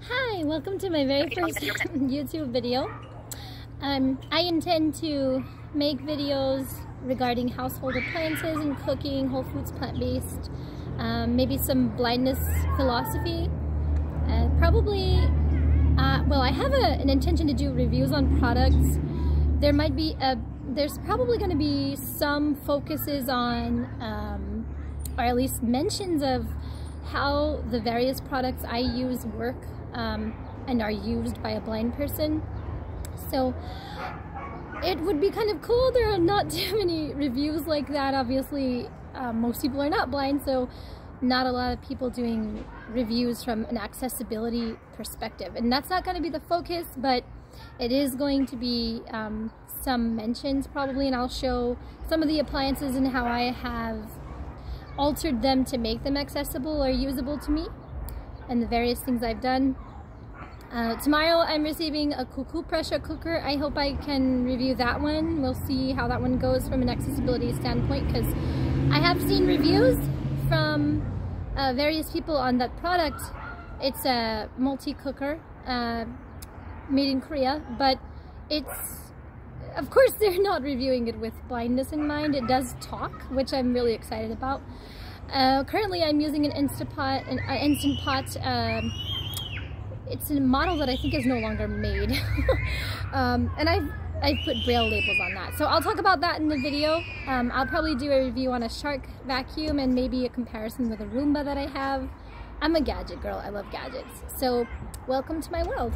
Hi, welcome to my very first YouTube video. I intend to make videos regarding household appliances and cooking, whole foods, plant-based, maybe some blindness philosophy. Well, I have an intention to do reviews on products. There's probably going to be some focuses on, or at least mentions of how the various products I use work and are used by a blind person. So it would be kind of cool. There are not too many reviews like that. Obviously, most people are not blind, so not a lot of people doing reviews from an accessibility perspective. And that's not going to be the focus, but it is going to be some mentions probably, and I'll show some of the appliances and how I have altered them to make them accessible or usable to me, and the various things I've done. Tomorrow I'm receiving a cuckoo pressure cooker. I hope I can review that one. We'll see how that one goes from an accessibility standpoint, because I have seen reviews from various people on that product. It's a multi-cooker made in Korea, but of course they're not reviewing it with blindness in mind. It does talk, which I'm really excited about. Currently I'm using an Instant Pot. It's a model that I think is no longer made. And I've put braille labels on that. So I'll talk about that in the video. I'll probably do a review on a Shark vacuum and maybe a comparison with a Roomba that I have. I'm a gadget girl. I love gadgets. So welcome to my world.